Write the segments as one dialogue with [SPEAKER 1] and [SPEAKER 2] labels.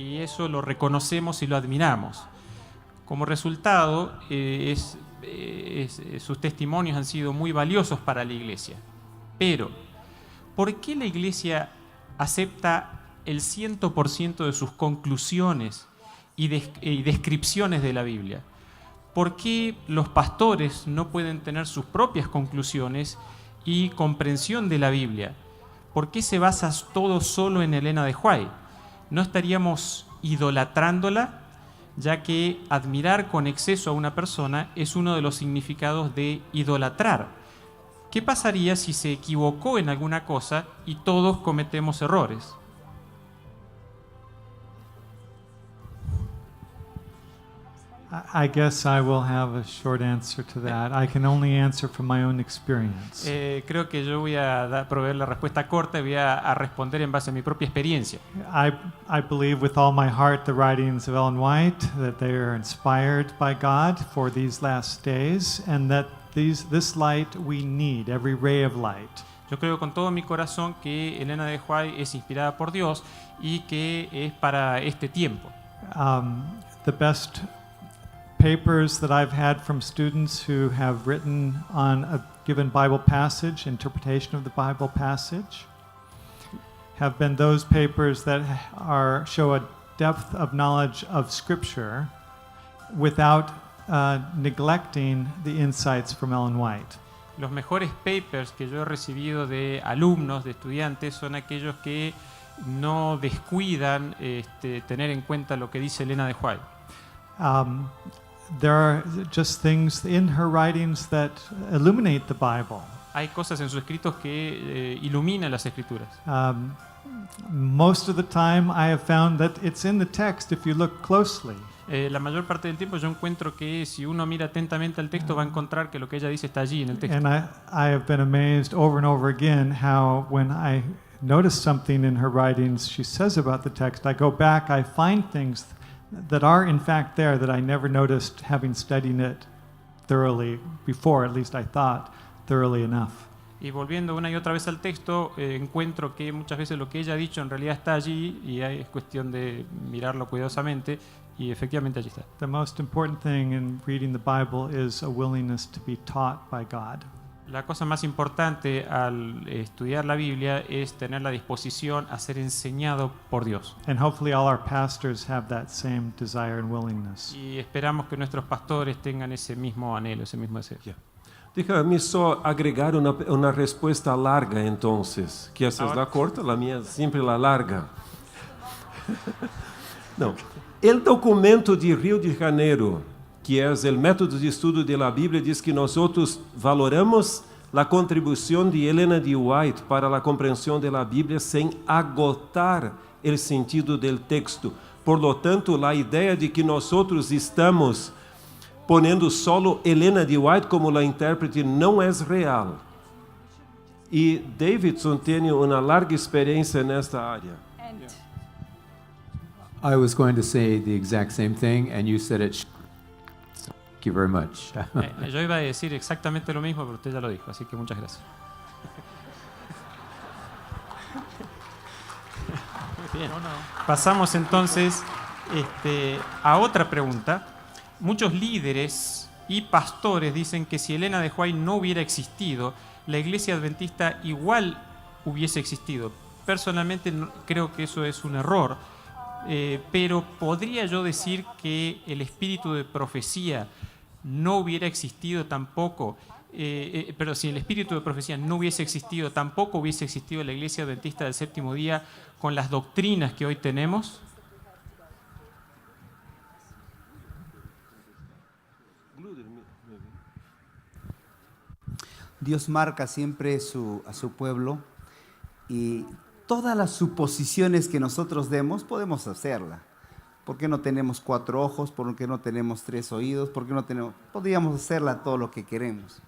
[SPEAKER 1] y eso lo reconocemos y lo admiramos. Como resultado, sus testimonios han sido muy valiosos para la iglesia. Pero, ¿por qué la iglesia acepta el 100% de sus conclusiones y descripciones de la Biblia? ¿Por qué los pastores no pueden tener sus propias conclusiones y comprensión de la Biblia? ¿Por qué se basa todo solo en Elena de White? ¿No estaríamos idolatrándola? Ya que admirar con exceso a una persona es uno de los significados de idolatrar. ¿Qué pasaría si se equivocó en alguna cosa y todos cometemos errores?
[SPEAKER 2] I guess I will have a short answer to that. I can only answer from my own experience.
[SPEAKER 1] Creo que yo voy a proveer la respuesta corta y voy a responder en base a mi propia experiencia.
[SPEAKER 2] I believe with all my heart the writings of Ellen White, that they are inspired by God for these last days, and that this light we need, every ray of light.
[SPEAKER 1] Yo creo con todo mi corazón que Elena de White es inspirada por Dios y que es para este tiempo.
[SPEAKER 2] The best papers that I've had from students who have written on a given Bible passage, interpretation of the Bible passage, have been those papers that show a depth of knowledge of Scripture without neglecting the insights from Ellen White.
[SPEAKER 1] Los mejores papers que yo he recibido de alumnos, de estudiantes, son aquellos que no descuidan tener en cuenta lo que dice Elena de White.
[SPEAKER 2] There are just things in her writings that illuminate the Bible.
[SPEAKER 1] Hay cosas en sus escritos que iluminan las escrituras.
[SPEAKER 2] Most of the time I have found that it's in the text if you look closely.
[SPEAKER 1] La mayor parte del tiempo yo encuentro que si uno mira atentamente al texto va a encontrar que lo que ella dice está allí en el texto.
[SPEAKER 2] And I have been amazed over and over again how when I notice something in her writings she says about the text, I go back, I find things that are in fact there that I never noticed having studied it thoroughly before, at least I thought thoroughly enough.
[SPEAKER 1] Y volviendo una y otra vez al texto, encuentro que muchas veces lo que ella ha dicho en realidad está allí y es cuestión de mirarlo cuidadosamente y efectivamente allí está.
[SPEAKER 2] The most important thing in reading the Bible is a willingness to be taught by God.
[SPEAKER 1] La cosa más importante al estudiar la Biblia es tener la disposición a ser enseñado por Dios.
[SPEAKER 2] And hopefully all our pastors have that same desire and willingness.
[SPEAKER 1] Y esperamos que nuestros pastores tengan ese mismo anhelo, esse mesmo deseo.
[SPEAKER 3] Yeah. Déjame só agregar uma resposta larga, então, que essa é a corta, a minha sempre a larga. Não. O documento de Rio de Janeiro, que é o método de estudo da Bíblia, diz que nós valoramos a contribuição de Elena de White para a compreensão da Bíblia sem agotar o sentido do texto. Por lo tanto, a ideia de que nós estamos ponendo solo Elena de White como a intérprete não é real. E Davidson tem uma larga experiência nesta área.
[SPEAKER 4] I was going to say the exact same thing, and you said it. Thank you very much.
[SPEAKER 1] Yo iba a decir exactamente lo mismo, pero usted ya lo dijo, así que muchas gracias. Bien. Pasamos entonces a otra pregunta. Muchos líderes y pastores dicen que si Elena de White no hubiera existido, la iglesia adventista igual hubiese existido. Personalmente creo que eso es un error, pero ¿podría yo decir que el espíritu de profecía no hubiera existido tampoco? Pero si el espíritu de profecía no hubiese existido, tampoco hubiese existido la iglesia adventista del séptimo día con las doctrinas que hoy tenemos.
[SPEAKER 5] Dios marca siempre a su pueblo y todas las suposiciones que nosotros demos podemos hacerla. ¿Por qué no tenemos 4 ojos? ¿Por qué no tenemos 3 oídos? ¿Por qué no tenemos? Podríamos hacerla todo lo que queremos.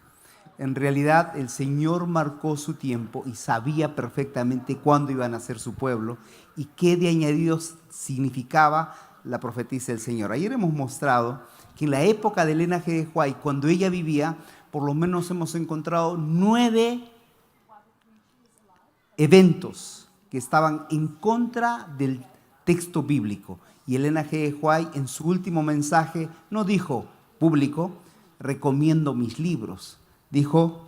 [SPEAKER 5] En realidad el Señor marcó su tiempo y sabía perfectamente cuándo iba a nacer su pueblo y qué de añadidos significaba la profetisa del Señor. Ayer hemos mostrado que en la época de Elena G. de White, cuando ella vivía, por lo menos hemos encontrado 9 eventos que estaban en contra texto bíblico. Y Elena G. White en su último mensaje no dijo público, recomiendo mis libros. Dijo,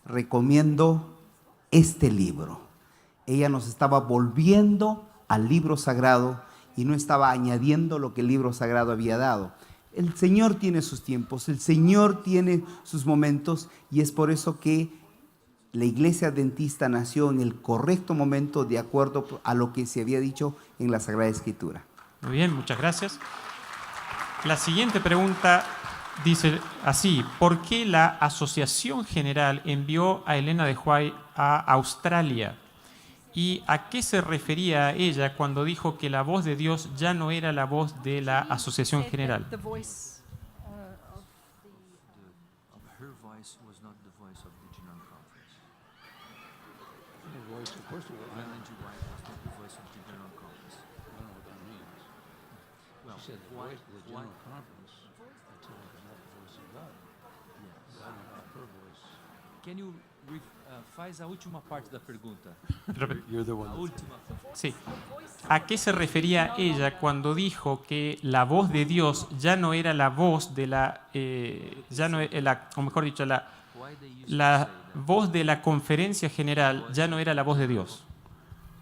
[SPEAKER 5] recomiendo este libro. Ella nos estaba volviendo al libro sagrado y no estaba añadiendo lo que el libro sagrado había dado. El Señor tiene sus tiempos, el Señor tiene sus momentos, y es por eso que la Iglesia Adventista nació en el correcto momento de acuerdo a lo que se había dicho en la Sagrada Escritura.
[SPEAKER 1] Muy bien, muchas gracias. La siguiente pregunta dice así: ¿por qué la Asociación General envió a Elena de White a Australia? ¿Y a qué se refería ella cuando dijo que la voz de Dios ya no era la voz de la Asociación General?
[SPEAKER 6] The voice of
[SPEAKER 7] Her voice was not the voice of the General Conference.
[SPEAKER 8] The voice, of course, it was.
[SPEAKER 7] Ellen G. White was not the voice of the General Conference.
[SPEAKER 8] I don't know what that means.
[SPEAKER 7] Well,
[SPEAKER 8] She said the
[SPEAKER 7] why-
[SPEAKER 8] voice of the
[SPEAKER 7] why-
[SPEAKER 8] General Conference. I told her it was not the voice of God.
[SPEAKER 7] Yes.
[SPEAKER 8] I don't know about her voice.
[SPEAKER 7] Can you faz a última parte da pergunta?
[SPEAKER 8] You're the one.
[SPEAKER 7] A última.
[SPEAKER 1] Sí. ¿A qué se refería ella cuando dijo que la voz de Dios ya no era la voz de la, o mejor dicho,
[SPEAKER 7] Why they used
[SPEAKER 1] la
[SPEAKER 7] to say that?
[SPEAKER 1] voz de la conferencia general ya no era la voz de Dios?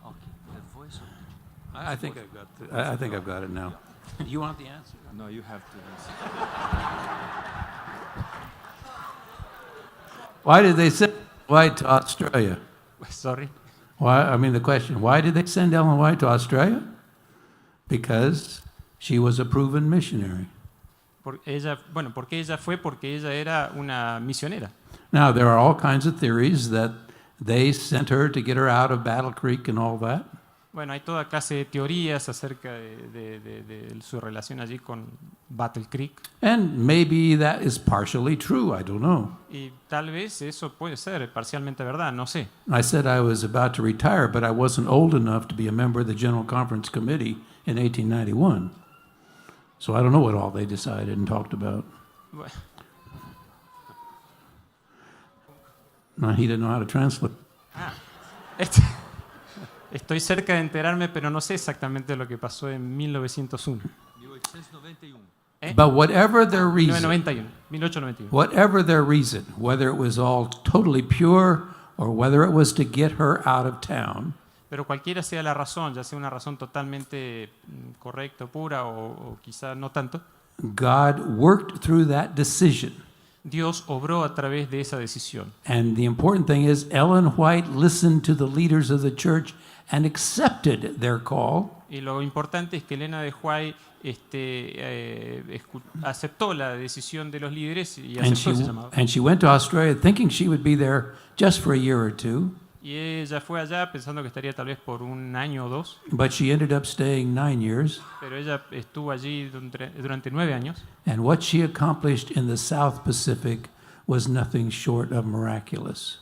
[SPEAKER 7] Okay, the voice of the
[SPEAKER 8] I think I've got. I think I've got it now. You want the answer?
[SPEAKER 7] No, you have to answer.
[SPEAKER 8] Why did they send White to Australia?
[SPEAKER 1] Sorry.
[SPEAKER 8] Why? I mean, the question: why did they send Ellen White to Australia? Because she was a proven missionary.
[SPEAKER 1] Porque ella era una misionera.
[SPEAKER 8] Now, there are all kinds of theories that they sent her to get her out of Battle Creek and all that.
[SPEAKER 1] Bueno, hay toda clase de teorías acerca de su relación allí con Battle Creek.
[SPEAKER 8] And maybe that is partially true, I don't know.
[SPEAKER 1] Y tal vez eso puede ser parcialmente verdad, no sé.
[SPEAKER 8] I said I was about to retire, but I wasn't old enough to be a member of the General Conference Committee in 1891. So I don't know what all they decided and talked about.
[SPEAKER 1] Bueno,
[SPEAKER 8] No, he didn't know how to translate.
[SPEAKER 1] este- estoy cerca de enterarme, pero no sé exactamente lo que pasó en 1901.
[SPEAKER 7] 1891.
[SPEAKER 1] ¿Eh?
[SPEAKER 8] But whatever their reason,
[SPEAKER 1] 1891.
[SPEAKER 8] whatever their reason, whether it was all totally pure or whether it was to get her out of town,
[SPEAKER 1] Pero cualquiera sea la razón, ya sea una razón totalmente correcta, pura o quizá no tanto,
[SPEAKER 8] God worked through that decision.
[SPEAKER 1] Dios obró a través de esa decisión.
[SPEAKER 8] And the important thing is, Ellen White listened to the leaders of the church and accepted their call.
[SPEAKER 1] Y lo importante es que Elena de White aceptó la decisión de los líderes y aceptó ese llamado.
[SPEAKER 8] And she went to Australia thinking she would be there just for a year or two,
[SPEAKER 1] Y ella fue allá pensando que estaría tal vez por un año o dos,
[SPEAKER 8] but she ended up staying 9 years.
[SPEAKER 1] pero ella estuvo allí durante 9 años.
[SPEAKER 8] And what she accomplished in the South Pacific was nothing short of miraculous.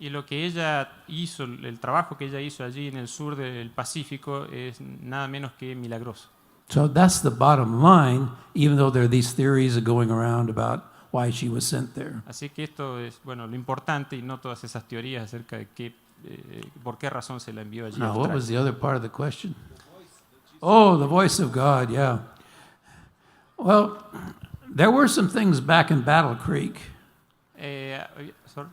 [SPEAKER 1] Y lo que ella hizo, el trabajo que ella hizo allí en el sur del Pacífico es nada menos que milagroso.
[SPEAKER 8] So that's the bottom line, even though there are these theories going around about why she was sent there.
[SPEAKER 1] Así que esto es lo importante y no todas esas teorías acerca de por qué razón se la envió allí. a
[SPEAKER 8] Now, what
[SPEAKER 1] Australia.
[SPEAKER 8] was the other part of the question? Oh, the voice of God, yeah. Well, there were some things back in Battle Creek.
[SPEAKER 1] Sorry.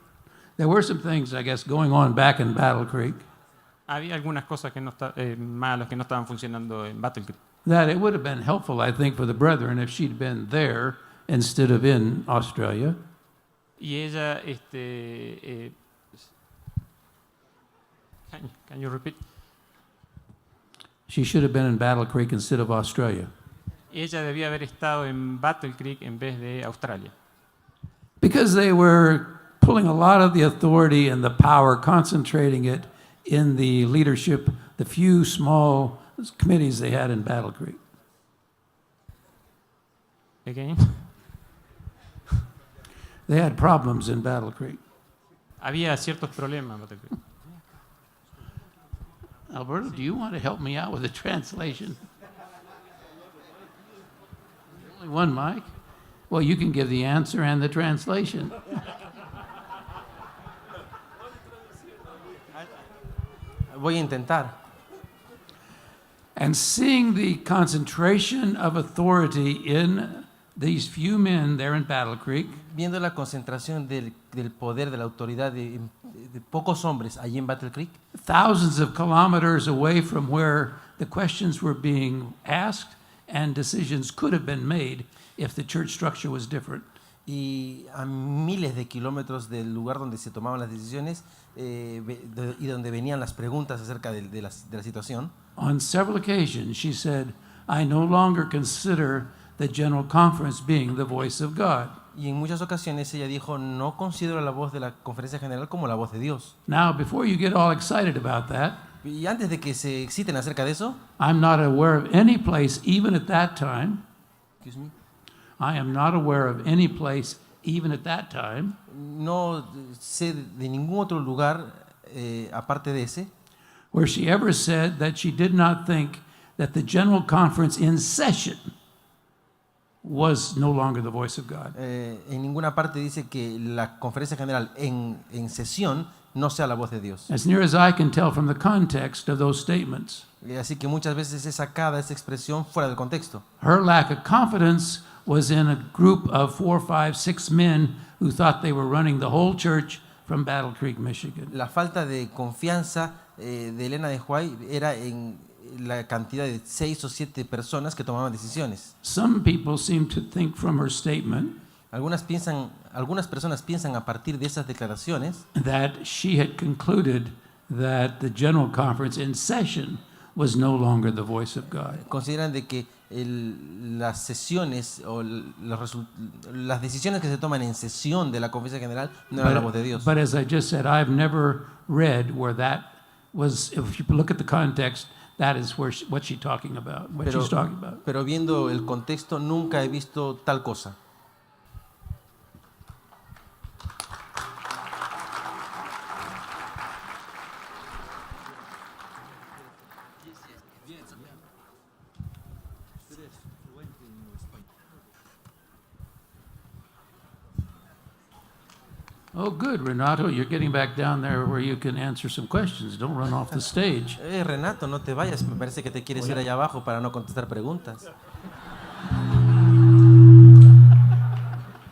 [SPEAKER 8] There were some things, I guess, going on back in Battle Creek
[SPEAKER 1] Había algunas cosas que malas que no estaban funcionando en Battle Creek.
[SPEAKER 8] that it would have been helpful, I think, for the brethren if she'd been there instead of in Australia.
[SPEAKER 1] Y ella, can you repeat?
[SPEAKER 8] She should have been in Battle Creek instead of Australia.
[SPEAKER 1] Ella debía haber estado en Battle Creek en vez de Australia.
[SPEAKER 8] Because they were pulling a lot of the authority and the power, concentrating it in the leadership, the few small committees they had in Battle Creek.
[SPEAKER 1] Again.
[SPEAKER 8] They had problems in Battle Creek.
[SPEAKER 1] Había ciertos problemas en Battle Creek.
[SPEAKER 8] Alberto, do you want to help me out with the translation? Only one mic? Well, you can give the answer and the translation.
[SPEAKER 9] Voy a intentar.
[SPEAKER 8] And seeing the concentration of authority in these few men there in Battle Creek,
[SPEAKER 6] Viendo la concentración del poder, de la autoridad de pocos hombres allí en Battle Creek,
[SPEAKER 8] thousands of kilometers away from where the questions were being asked and decisions could have been made if the church structure was different.
[SPEAKER 6] y a miles de kilómetros del lugar donde se tomaban las decisiones y donde venían las preguntas acerca de la situación.
[SPEAKER 8] On several occasions, she said, I no longer consider the General Conference being the voice of God.
[SPEAKER 6] Y en muchas ocasiones ella dijo, no considero la voz de la conferencia general como la voz de Dios.
[SPEAKER 8] Now, before you get all excited about that,
[SPEAKER 6] Y antes de que se exciten acerca de eso,
[SPEAKER 8] I'm not aware of any place, even at that time,
[SPEAKER 6] excuse me,
[SPEAKER 8] I am not aware of any place, even at that time,
[SPEAKER 6] no sé de ningún otro lugar aparte de ese,
[SPEAKER 8] where she ever said that she did not think that the General Conference in session was no longer the voice of God.
[SPEAKER 6] en ninguna parte dice que la conferencia general en sesión no sea la voz de Dios.
[SPEAKER 8] As near as I can tell from the context of those statements,
[SPEAKER 6] Así que muchas veces es sacada esa expresión fuera del contexto.
[SPEAKER 8] her lack of confidence was in a group of 4, 5, 6 men who thought they were running the whole church from Battle Creek, Michigan.
[SPEAKER 6] La falta de confianza de Elena de White era en la cantidad de 6 o 7 personas que tomaban decisiones.
[SPEAKER 8] Some people seem to think from her statement
[SPEAKER 6] Algunas personas piensan a partir de esas declaraciones
[SPEAKER 8] that she had concluded that the General Conference in session was no longer the voice of God.
[SPEAKER 6] consideran de que las sesiones o las decisiones que se toman en sesión de la conferencia general no eran la voz de Dios.
[SPEAKER 8] But as I just said, I've never read where that was. If you look at the context, that is where what she's talking about. What she's talking about.
[SPEAKER 6] Pero viendo el contexto nunca he visto tal cosa.
[SPEAKER 8] Oh, good, Renato. You're getting back down there where you can answer some questions. Don't run off the stage.
[SPEAKER 6] Renato, no te vayas, me parece que te quieres ir allá abajo para no contestar preguntas.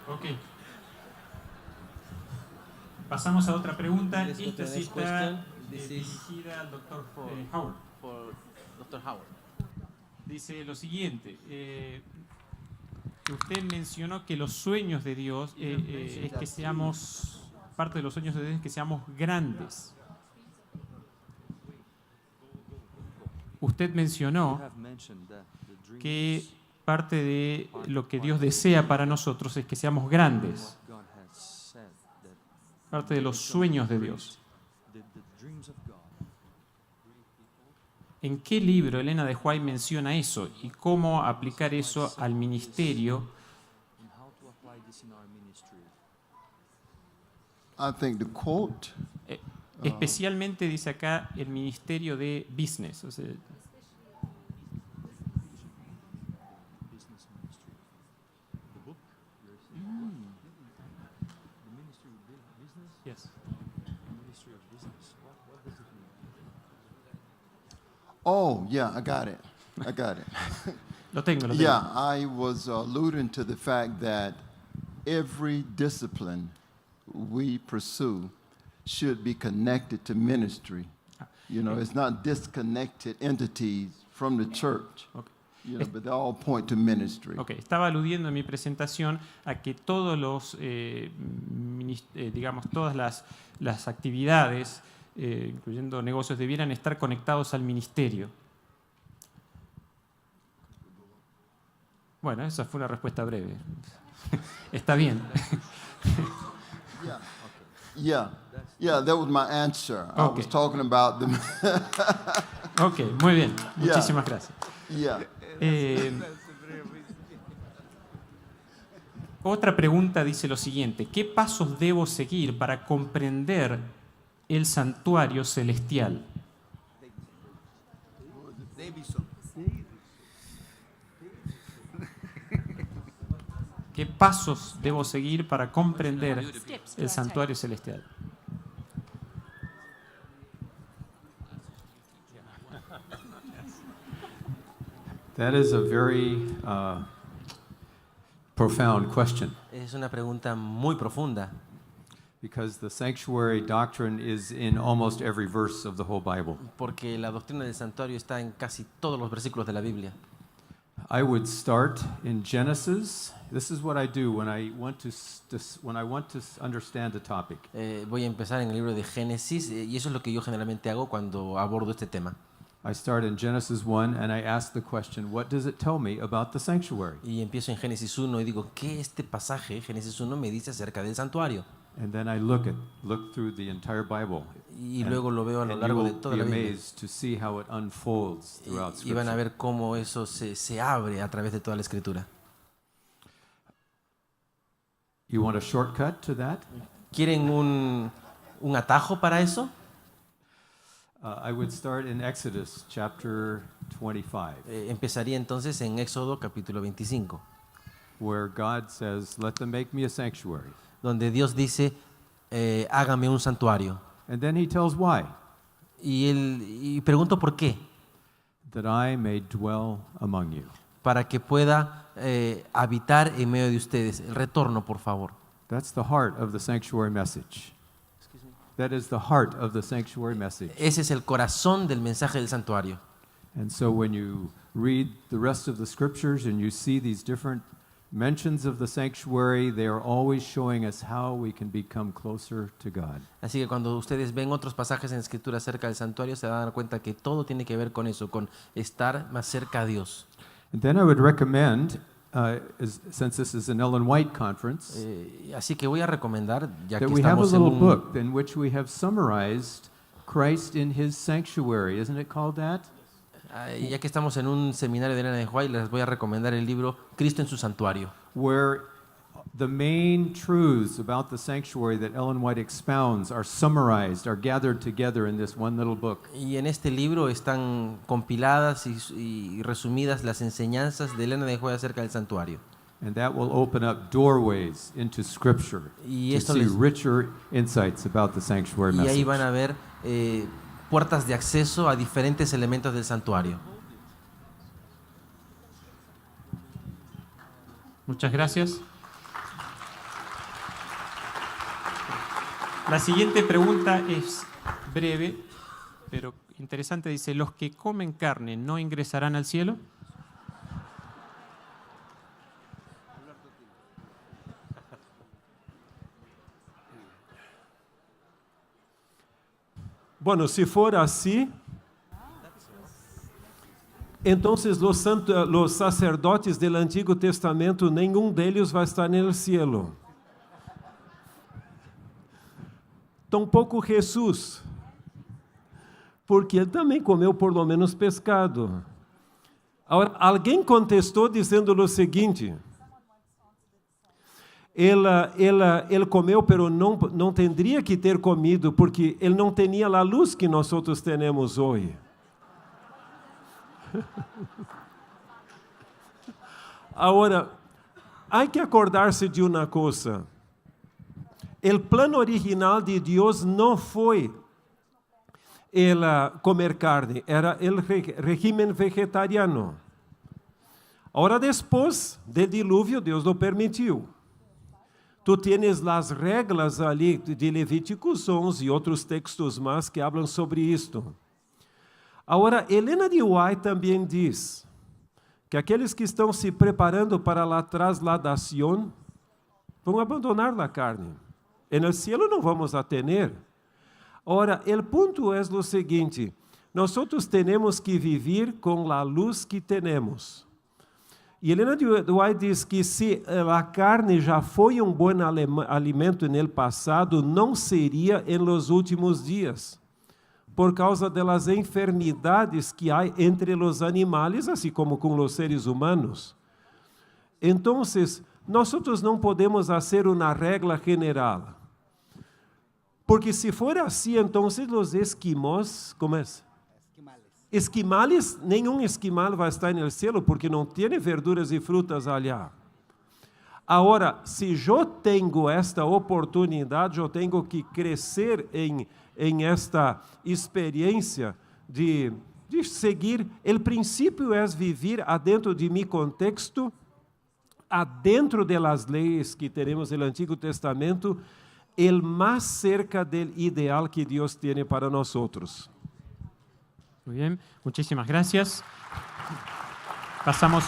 [SPEAKER 1] Ok. Pasamos a otra pregunta.
[SPEAKER 6] Let's go to
[SPEAKER 1] Esta
[SPEAKER 6] the
[SPEAKER 1] sí
[SPEAKER 6] next
[SPEAKER 1] está
[SPEAKER 6] question. This is
[SPEAKER 1] dirigida al doctor Howard.
[SPEAKER 6] For Dr. Howard.
[SPEAKER 1] Dice lo siguiente. Que usted mencionó que los sueños de Dios es que seamos, parte de los sueños de Dios es que seamos grandes. Usted mencionó que parte de lo que Dios desea para nosotros es que seamos grandes. Parte de los sueños de Dios. ¿En qué libro Elena de White menciona eso y cómo aplicar eso al ministerio?
[SPEAKER 9] I think the quote,
[SPEAKER 1] Especialmente dice acá el ministerio de business. O sea, yes.
[SPEAKER 9] oh, yeah, I got it. I got it.
[SPEAKER 1] Lo tengo.
[SPEAKER 9] Yeah, I was alluding to the fact that every discipline we pursue should be connected to ministry. You know, it's not disconnected entities from the church.
[SPEAKER 1] Okay.
[SPEAKER 9] You know, but they all point to ministry.
[SPEAKER 1] Ok, estaba aludiendo en mi presentación a que todos los, digamos, todas las actividades, incluyendo negocios, debieran estar conectados al ministerio. Bueno, esa fue una respuesta breve. Está bien.
[SPEAKER 9] Yeah, that was my answer. I
[SPEAKER 1] Okay.
[SPEAKER 9] was talking about the.
[SPEAKER 1] Ok, muy bien.
[SPEAKER 9] Yeah.
[SPEAKER 1] Muchísimas gracias.
[SPEAKER 9] Yeah.
[SPEAKER 1] Otra pregunta dice lo siguiente: ¿qué pasos debo seguir para comprender el santuario celestial? ¿Qué pasos debo seguir para comprender el santuario celestial?
[SPEAKER 4] That is a very profound question,
[SPEAKER 6] Es una pregunta muy profunda,
[SPEAKER 4] because the sanctuary doctrine is in almost every verse of the whole Bible.
[SPEAKER 6] porque la doctrina del santuario está en casi todos los versículos de la Biblia.
[SPEAKER 4] I would start in Genesis. This is what I do when I want to understand a topic.
[SPEAKER 6] Voy a empezar en el libro de Génesis y eso es lo que yo generalmente hago cuando abordo este tema.
[SPEAKER 4] I start in Genesis 1 and I ask the question, what does it tell me about the sanctuary?
[SPEAKER 6] Y empiezo en Génesis 1 y digo, ¿qué este pasaje, Génesis 1, me dice acerca del santuario?
[SPEAKER 4] And then I look through the entire Bible.
[SPEAKER 6] Y luego lo veo a lo
[SPEAKER 4] And
[SPEAKER 6] largo
[SPEAKER 4] you
[SPEAKER 6] de
[SPEAKER 4] will
[SPEAKER 6] toda
[SPEAKER 4] be
[SPEAKER 6] la Biblia.
[SPEAKER 4] amazed to see how it unfolds throughout
[SPEAKER 6] Y van a
[SPEAKER 4] Scripture.
[SPEAKER 6] ver cómo eso se abre a través de toda la Escritura.
[SPEAKER 4] You want a shortcut to that?
[SPEAKER 6] ¿Quieren un atajo para eso?
[SPEAKER 4] I would start in Exodus chapter 25,
[SPEAKER 6] Empezaría entonces en Éxodo capítulo 25,
[SPEAKER 4] where God says, let them make me a sanctuary.
[SPEAKER 6] donde Dios dice, hágame un santuario.
[SPEAKER 4] And then he tells why.
[SPEAKER 6] Y pregunto por qué.
[SPEAKER 4] That I may dwell among you.
[SPEAKER 6] Para que pueda habitar en medio de ustedes. El retorno, por favor.
[SPEAKER 4] That's the heart of the sanctuary message. That is the heart of the sanctuary message.
[SPEAKER 6] Ese es el corazón del mensaje del santuario.
[SPEAKER 4] And so when you read the rest of the scriptures and you see these different mentions of the sanctuary, they are always showing us how we can become closer to God.
[SPEAKER 6] Así que cuando ustedes ven otros pasajes en Escritura acerca del santuario, se van a dar cuenta que todo tiene que ver con eso, con estar más cerca a Dios.
[SPEAKER 4] And then I would recommend, since this is an Ellen White conference,
[SPEAKER 6] Así que voy a recomendar, ya que
[SPEAKER 4] that we have a
[SPEAKER 6] estamos en
[SPEAKER 4] little
[SPEAKER 6] un...
[SPEAKER 4] book in which we have summarized Christ in his sanctuary. Isn't it called that?
[SPEAKER 6] Ya que estamos en un seminario de Elena de White, les voy a recomendar el libro Cristo en su santuario,
[SPEAKER 4] Where the main truths about the sanctuary that Ellen White expounds are summarized, are gathered together in this one little book.
[SPEAKER 6] y en este libro están compiladas y resumidas las enseñanzas de Elena de White acerca del santuario.
[SPEAKER 4] And that will open up doorways into Scripture
[SPEAKER 6] Y
[SPEAKER 4] to
[SPEAKER 6] esto
[SPEAKER 4] see
[SPEAKER 6] les-
[SPEAKER 4] richer insights about the sanctuary
[SPEAKER 6] Y ahí
[SPEAKER 4] message.
[SPEAKER 6] van a ver puertas de acceso a diferentes elementos del santuario.
[SPEAKER 1] Muchas gracias. La siguiente pregunta es breve, pero interesante. Dice, ¿los que comen carne no ingresarán al cielo?
[SPEAKER 3] Bueno, si fuera así, entonces los sacerdotes del Antiguo Testamento, nenhum deles vai estar no cielo. Tampouco Jesus, porque ele também comeu por lo menos pescado. Agora, alguém contestou dizendo o seguinte: ele comeu, pero não teria que ter comido, porque ele não tinha a luz que nós outros temos hoje. Agora, há que acordar-se de uma coisa. O plano original de Deus não foi comer carne, era o regime vegetariano. Agora, depois do dilúvio, Deus lo permitiu. Tu tienes as regras ali de Levíticos 11 e outros textos mais que falam sobre isto. Agora, Elena de White também diz que aqueles que estão se preparando para a trasladação vão abandonar a carne. No cielo não vamos a ter. Ora, o ponto é o seguinte: nós temos que viver com a luz que temos. E Elena de White diz que se a carne já foi bom alimento no passado, não seria nos últimos dias, por causa das enfermidades que há entre os animais, assim como com os seres humanos. Então, nós não podemos fazer uma regra general. Porque se for assim, então os esquimós, como é? Esquimales, nenhum esquimal vai estar no céu, porque não tem verduras e frutas allá. Agora, se eu tenho esta oportunidade, eu tenho que crescer em esta experiência de de seguir. O princípio é viver adentro de mi contexto, adentro de las leyes que tenemos del Antiguo Testamento, el más cerca del ideal que Dios tiene para nosotros.
[SPEAKER 1] Muy bien, muchísimas gracias. Pasamos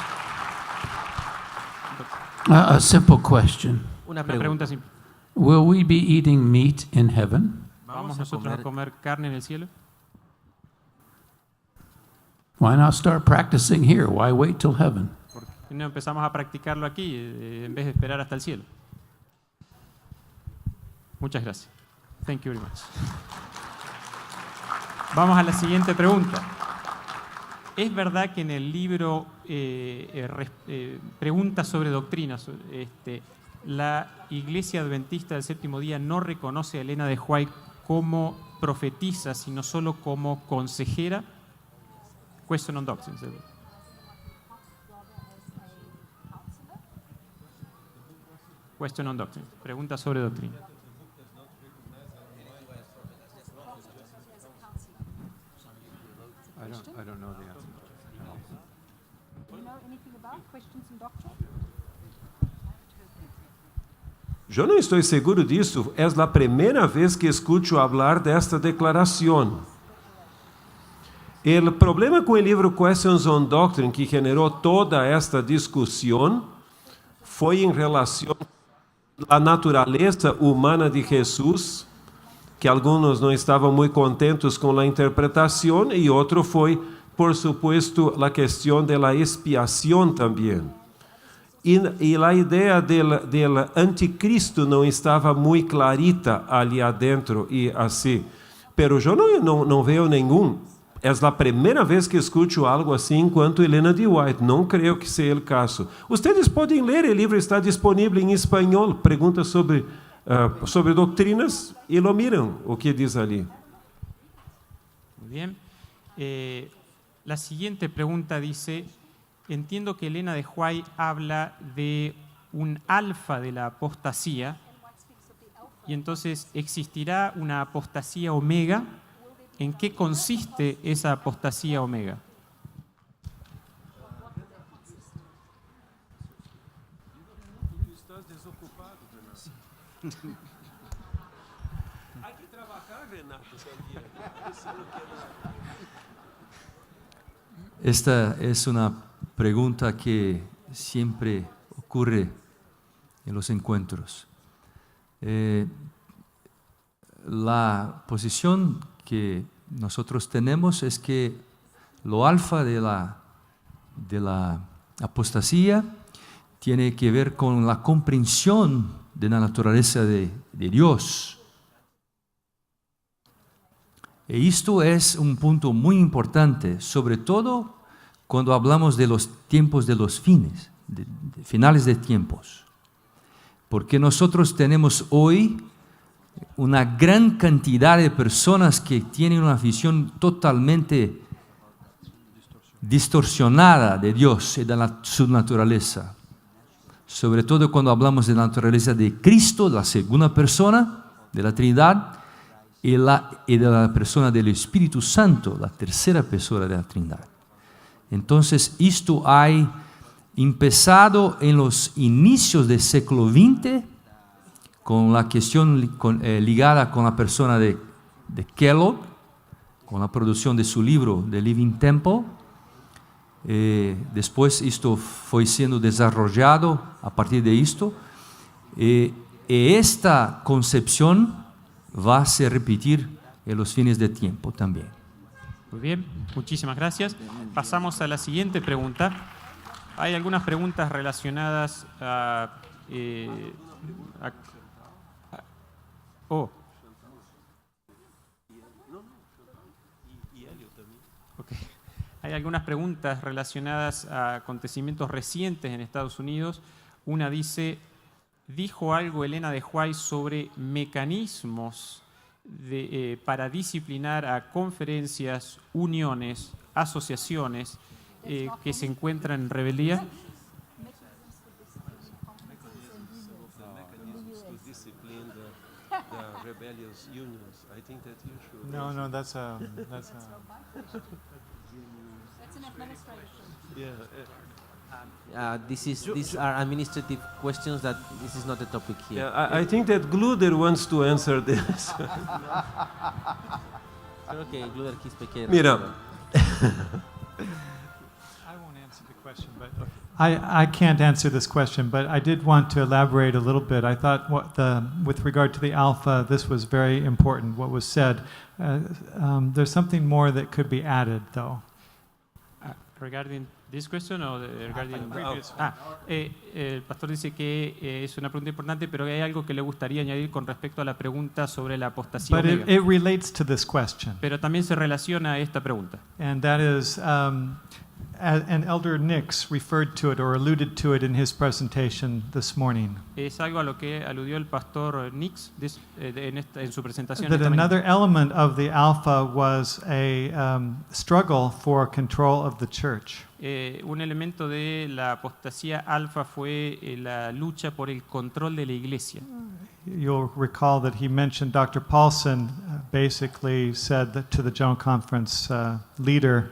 [SPEAKER 8] A simple question.
[SPEAKER 6] Una
[SPEAKER 1] a una
[SPEAKER 6] pregunta.
[SPEAKER 1] pregunta simple.
[SPEAKER 8] Will we be eating meat in heaven?
[SPEAKER 1] ¿Vamos nosotros a comer carne en el cielo?
[SPEAKER 8] Why not start practicing here? Why wait till heaven?
[SPEAKER 1] ¿Por qué no empezamos a practicarlo aquí en vez de esperar hasta el cielo? Muchas gracias. Thank you very much. Vamos a la siguiente pregunta. ¿Es verdad que en el libro Preguntas sobre doctrinas, la Iglesia Adventista del Séptimo Día no reconoce a Elena de White como profetisa, sino solo como consejera? Question on doctrines. Question on doctrines. Pregunta sobre doctrina.
[SPEAKER 4] I don't know the answer.
[SPEAKER 10] Do you know anything about questions in doctrine?
[SPEAKER 3] Eu não estou seguro disso. É a primeira vez que escuto falar desta declaração. O problema com o livro Questions on Doctrine, que generou toda esta discussão, foi em relação à natureza humana de Jesus, que alguns não estavam muito contentos com a interpretação, e outro foi, por supuesto, a questão da expiação também. E a ideia do anticristo não estava muito clarita ali adentro e assim. Pero eu não vejo nenhum. É a primeira vez que escuto algo assim enquanto Elena de White. Não creio que seja o caso. Vocês podem ler, o livro está disponível em espanhol. Pergunta sobre doutrinas e lo miram o que diz ali.
[SPEAKER 1] Muy bien. La siguiente pregunta dice, entiendo que Elena de White habla de un alfa de la apostasía, y entonces ¿existirá una apostasía omega? ¿En qué consiste esa apostasía omega?
[SPEAKER 7] Esta es una pregunta que siempre ocurre en los encuentros. La posición que nosotros tenemos es que lo alfa de la apostasía tiene que ver con la comprensión de la naturaleza de Dios. Y esto es un punto muy importante, sobre todo cuando hablamos de los tiempos de los fines, de finales de tiempos. Porque nosotros tenemos hoy una gran cantidad de personas que tienen una visión totalmente distorsionada de Dios y de su naturaleza. Sobre todo cuando hablamos de la naturaleza de Cristo, la segunda persona de la Trinidad, y de la persona del Espíritu Santo, la tercera persona de la Trinidad. Entonces, esto ha empezado en los inicios del siglo XX, con la cuestión ligada con la persona de Kellogg, con la producción de su libro The Living Temple. Después esto fue siendo desarrollado a partir de esto. Esta concepción va a se repetir en los fines de tiempo también.
[SPEAKER 1] Muy bien, muchísimas gracias. Pasamos a la siguiente pregunta. Hay algunas preguntas relacionadas Hay algunas preguntas relacionadas a acontecimientos recientes en Estados Unidos. Una dice, ¿dijo algo Elena de White sobre mecanismos para disciplinar a conferencias, uniones, asociaciones que se encuentran en rebeldía?
[SPEAKER 2] No, that's a
[SPEAKER 6] These are administrative questions that this is not the topic here.
[SPEAKER 3] Yeah, I think that Gluder wants to answer this.
[SPEAKER 6] Creo que Gluder Quispe quiere
[SPEAKER 3] Mira,
[SPEAKER 2] I won't answer the question, but I can't answer this question, but I did want to elaborate a little bit. I thought with regard to the alpha, this was very important, what was said. There's something more that could be added, though.
[SPEAKER 1] Regarding this question or regarding
[SPEAKER 2] previous
[SPEAKER 1] el pastor dice que es una pregunta importante, pero hay algo que le gustaría añadir con respecto a la pregunta sobre la apostasía
[SPEAKER 2] But
[SPEAKER 1] omega.
[SPEAKER 2] it relates to this question,
[SPEAKER 1] Pero también se relaciona a esta pregunta.
[SPEAKER 2] and that is, and Elder Nix referred to it or alluded to it in his presentation this morning.
[SPEAKER 1] Es algo a lo que aludió el pastor Nix en su presentación.
[SPEAKER 2] That
[SPEAKER 1] esta mañana.
[SPEAKER 2] another element of the alpha was a struggle for control of the church.
[SPEAKER 1] Un elemento de la apostasía alfa fue la lucha por el control de la iglesia.
[SPEAKER 2] You'll recall that he mentioned Dr. Paulson basically said that to the General Conference leader,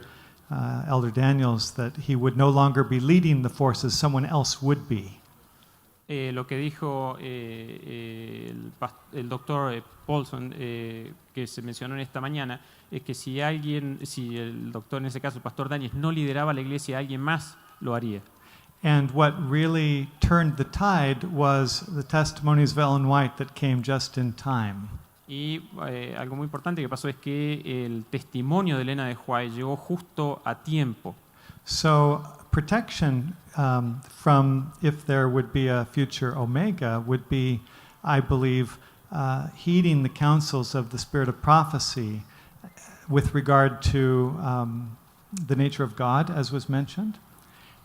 [SPEAKER 2] Elder Daniels, that he would no longer be leading the forces, someone else would be.
[SPEAKER 1] Lo que dijo el doctor Paulson, que se mencionó en esta mañana, es que si el doctor, en ese caso el pastor Daniels, no lideraba la iglesia, alguien más lo haría.
[SPEAKER 2] And what really turned the tide was the testimonies of Ellen White that came just in time.
[SPEAKER 1] Y algo muy importante que pasó es que el testimonio de Elena de White llegó justo a tiempo.
[SPEAKER 2] So protection from if there would be a future Omega would be, I believe, heeding the counsels of the spirit of prophecy with regard to the nature of God, as was mentioned,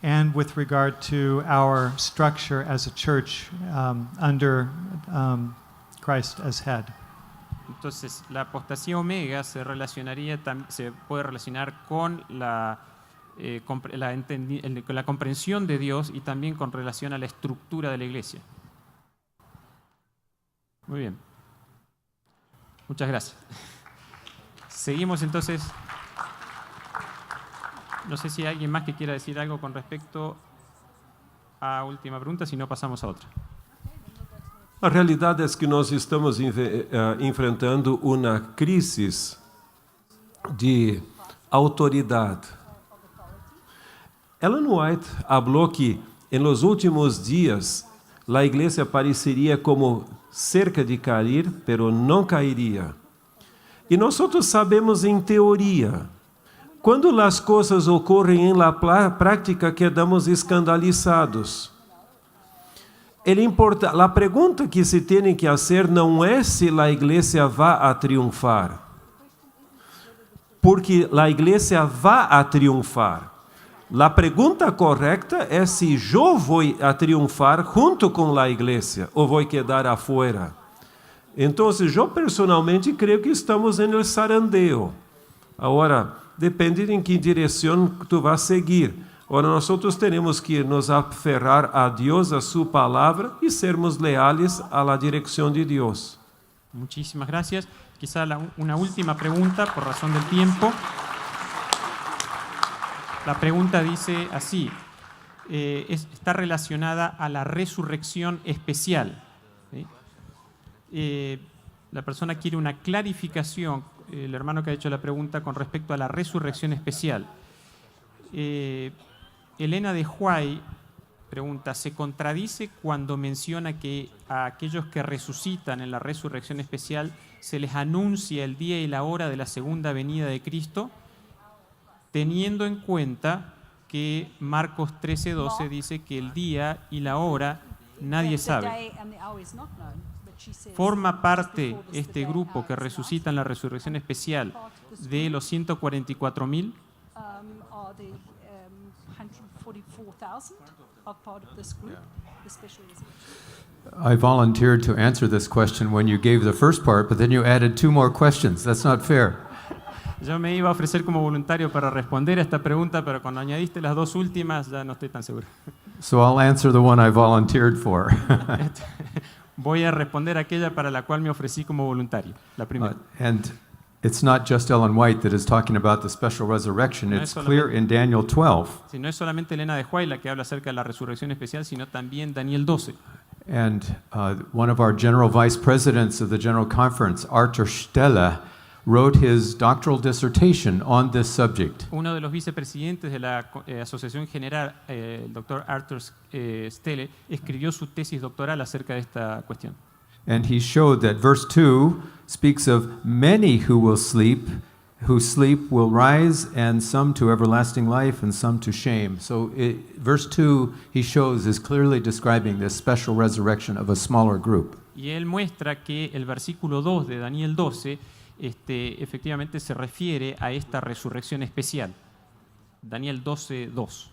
[SPEAKER 2] and with regard to our structure as a church under Christ as head.
[SPEAKER 1] Entonces, la apostasía omega se puede relacionar con la comprensión de Dios y también con relación a la estructura de la iglesia. Muy bien. Muchas gracias. Seguimos entonces. No sé si hay alguien más que quiera decir algo con respecto a última pregunta, si no pasamos a otra.
[SPEAKER 3] a realidade é que nós estamos enfrentando uma crise de autoridade. Ellen White falou que em los últimos dias a igreja pareceria como cerca de cair, pero não cairia. E nós sabemos em teoria, quando as coisas ocorrem em la prática, quedamos escandalizados. A pergunta que se tem que fazer não é se a igreja vai a triunfar, porque a igreja vai a triunfar. A pergunta correta é se eu vou a triunfar junto com a igreja ou vou quedar afuera. Então, eu personalmente creio que estamos no sarandeo. Agora, depende em que direção tu vas seguir. Agora, nós temos que nos aferrar a Deus, a sua palavra e sermos leales a la direção de Deus.
[SPEAKER 1] Muchísimas gracias. Quizá una última pregunta por razón del tiempo. La pregunta dice así, está relacionada a la resurrección especial. ¿Sí? La persona quiere una clarificación, el hermano que ha hecho la pregunta, con respecto a la resurrección especial. Elena de White pregunta, ¿se contradice cuando menciona que a aquellos que resucitan en la resurrección especial se les anuncia el día y la hora de la segunda venida de Cristo, teniendo en cuenta que Marcos 13:12 dice que el día y la hora nadie sabe? ¿Forma parte este grupo que resucita en la resurrección especial de los 144.000?
[SPEAKER 4] I volunteered to answer this question when you gave the first part, but then you added 2 more questions. That's not fair.
[SPEAKER 1] Yo me iba a ofrecer como voluntario para responder a esta pregunta, pero cuando añadiste las dos últimas ya no estoy tan seguro.
[SPEAKER 4] So I'll answer the one I volunteered for.
[SPEAKER 1] Voy a responder aquella para la cual me ofrecí como voluntario, la primera.
[SPEAKER 4] And it's not just Ellen White that is talking about the special resurrection.
[SPEAKER 1] No
[SPEAKER 4] It's
[SPEAKER 1] es
[SPEAKER 4] clear in Daniel 12.
[SPEAKER 1] Si no es solamente Elena de White la que habla acerca de la resurrección especial, sino también Daniel 12.
[SPEAKER 4] And one of our general vice presidents of the General Conference, Arthur Stelle, wrote his doctoral dissertation on this subject.
[SPEAKER 1] Uno de los vicepresidentes de la Asociación General, el doctor Arthur Stelle, escribió su tesis doctoral acerca de esta cuestión.
[SPEAKER 4] And he showed that verse 2 speaks of many who sleep will rise, and some to everlasting life and some to shame. So verse 2, he shows, is clearly describing this special resurrection of a smaller group.
[SPEAKER 1] Y él muestra que el versículo 2 de Daniel 12 efectivamente se refiere a esta resurrección especial. Daniel 12, 2.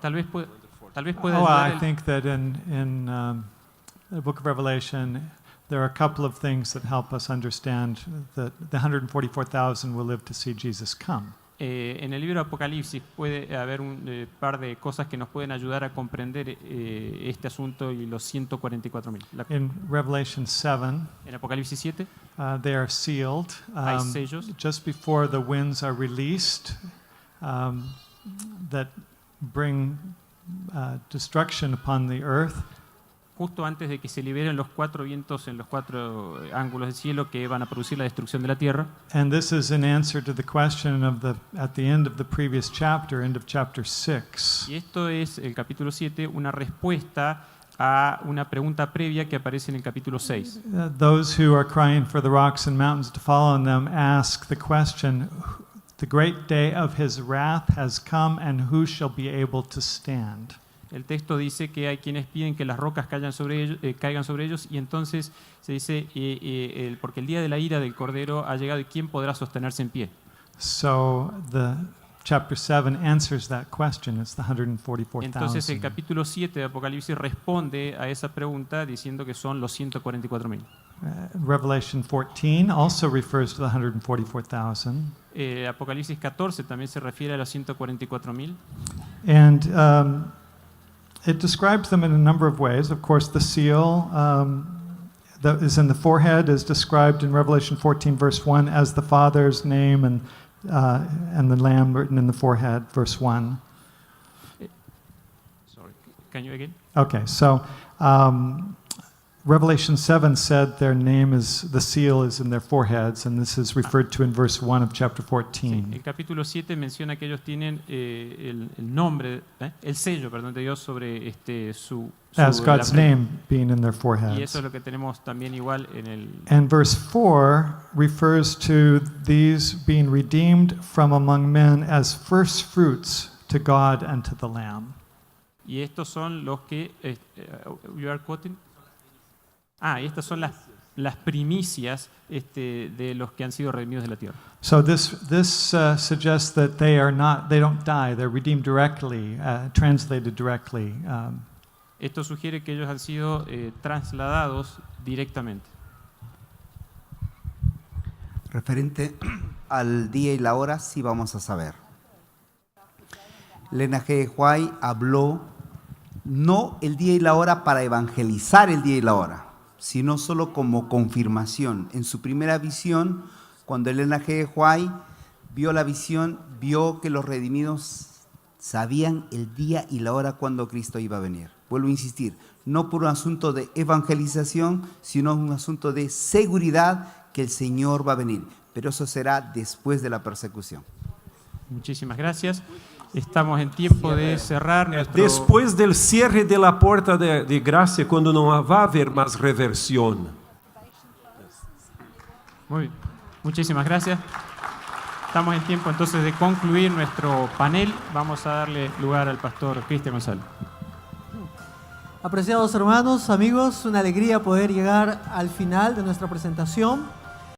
[SPEAKER 1] Tal vez pueda
[SPEAKER 2] Oh,
[SPEAKER 1] ayudar
[SPEAKER 2] I think that in the book of Revelation, there are a couple of things that help us understand that the 144,000 will live to see Jesus come.
[SPEAKER 1] En el libro de Apocalipsis puede haber un par de cosas que nos pueden ayudar a comprender este asunto y los 144,000.
[SPEAKER 2] In Revelation 7,
[SPEAKER 1] En Apocalipsis 7
[SPEAKER 2] they are sealed
[SPEAKER 1] hay sellos
[SPEAKER 2] just before the winds are released that bring destruction upon the earth.
[SPEAKER 1] justo antes de que se liberen los 4 vientos en los 4 ángulos del cielo que van a producir la destrucción de la tierra.
[SPEAKER 2] And this is an answer to the question of at the end of the previous chapter, end of chapter 6.
[SPEAKER 1] Y esto es el capítulo 7, una respuesta a una pregunta previa que aparece en el capítulo 6.
[SPEAKER 2] Those who are crying for the rocks and mountains to fall on them ask the question, the great day of his wrath has come, and who shall be able to stand?
[SPEAKER 1] El texto dice que hay quienes piden que las rocas caigan sobre ellos y entonces se dice porque el día de la ira del Cordero ha llegado y quién podrá sostenerse en pie.
[SPEAKER 2] So the chapter 7 answers that question. It's the 144,000.
[SPEAKER 1] Entonces el capítulo 7 de Apocalipsis responde a esa pregunta diciendo que son los 144,000.
[SPEAKER 2] Revelation 14 also refers to the 144,000.
[SPEAKER 1] Apocalipsis 14 también se refiere a los 144,000.
[SPEAKER 2] And it describes them in a number of ways. Of course, the seal that is in the forehead is described in Revelation 14, verse 1, as the Father's name and the Lamb written in the forehead, verse 1.
[SPEAKER 1] Sorry, can you again?
[SPEAKER 2] Okay, so Revelation 7 said their name is, the seal is in their foreheads, and this is referred to in verse 1 of chapter 14.
[SPEAKER 1] Sí, el capítulo 7 menciona que ellos tienen el nombre, el sello, perdón, de Dios sobre su
[SPEAKER 2] As God's
[SPEAKER 1] la frente.
[SPEAKER 2] name being in their
[SPEAKER 1] Y
[SPEAKER 2] foreheads.
[SPEAKER 1] eso es lo que tenemos también igual en el...
[SPEAKER 2] And verse 4 refers to these being redeemed from among men as first fruits to God and to the Lamb.
[SPEAKER 1] Y estos son los que... you are quoting? Y estas son las primicias de los que han sido redimidos de la tierra.
[SPEAKER 2] So this suggests that they don't die. They're redeemed directly, translated directly.
[SPEAKER 1] Esto sugiere que ellos han sido trasladados directamente.
[SPEAKER 5] Referente al día y la hora, sí vamos a saber. Elena G. White habló no el día y la hora para evangelizar el día y la hora, sino solo como confirmación. En su primera visión, cuando Elena G. White vio la visión, vio que los redimidos sabían el día y la hora cuando Cristo iba a venir. Vuelvo a insistir, no por un asunto de evangelización, sino un asunto de seguridad que el Señor va a venir. Pero eso será después de la persecución.
[SPEAKER 1] Muchísimas gracias. Estamos en tiempo de cerrar nuestro...
[SPEAKER 3] Después del cierre de la puerta de gracia, cuando no va a haber más reversión.
[SPEAKER 1] Muy bien. Muchísimas gracias. Estamos en tiempo entonces de concluir nuestro panel. Vamos a darle lugar al pastor Cristian González.
[SPEAKER 11] Apreciados hermanos, amigos, una alegría poder llegar al final de nuestra presentación.